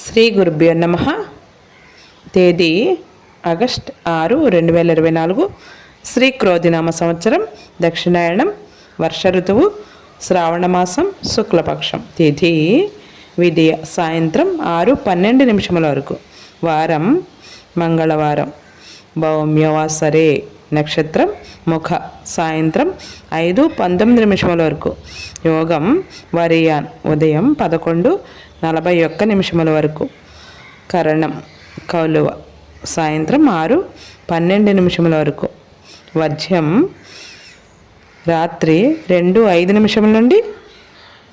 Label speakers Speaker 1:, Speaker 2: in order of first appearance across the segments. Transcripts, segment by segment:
Speaker 1: శ్రీ గురుభ్యో నమః. తేదీ ఆగస్ట్ 6, 2024. శ్రీ క్రోధినామ సంవత్సరం, దక్షిణాయనం, వర్ష ఋతువు, శ్రావణమాసం, శుక్లపక్షం. తిథి విధియ సాయంత్రం 6:12 వరకు. వారం మంగళవారం. భౌమ్యవాసరే. నక్షత్రం ముఖ. సాయంత్రం 5:19 వరకు. యోగం వరియాన్. ఉదయం 11:41 వరకు. కరణం కౌలువ. సాయంత్రం 6:12 వరకు. వర్జ్యం రాత్రి 2:05 నుండి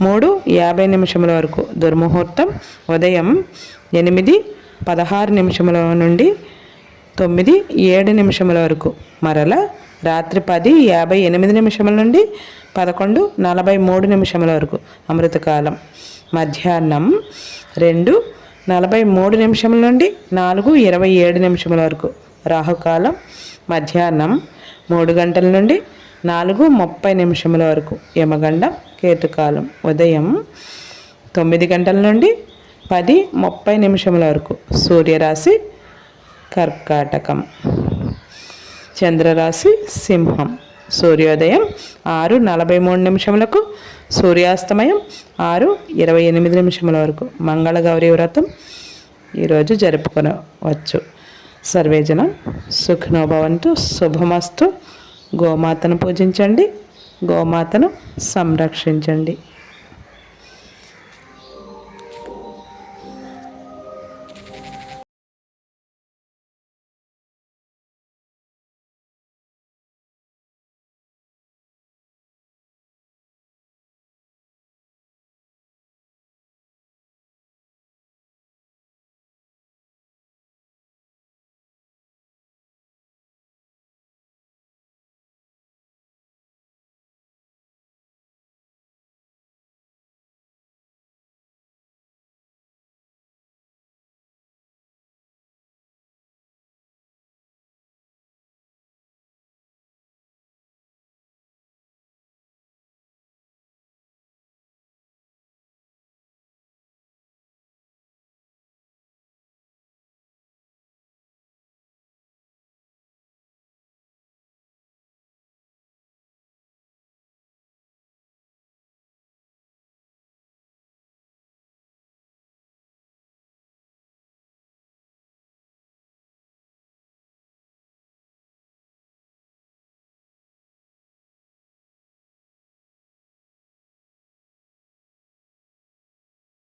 Speaker 1: 3:50 వరకు. దుర్ముహూర్తం ఉదయం 8:16 నుండి 9:07 వరకు. మరల రాత్రి 10:58 నుండి 11:43 వరకు. అమృతకాలం మధ్యాహ్నం 2:43 నుండి 4:27 వరకు. రాహుకాలం మధ్యాహ్నం 3 గంటల నుండి 4:30 వరకు. యమగండం కేతుకాలం ఉదయం 9 గంటల నుండి 10:30 వరకు. సూర్యరాశి కర్కాటకం. చంద్రరాశి సింహం. సూర్యోదయం 6:43 సూర్యాస్తమయం 6:28 వరకు. మంగళగౌరి వ్రతం ఈరోజు జరుపుకొనవచ్చు. సర్వేజనం సుఖినో భవంతు. శుభమస్తు. గోమాతను పూజించండి, గోమాతను సంరక్షించండి.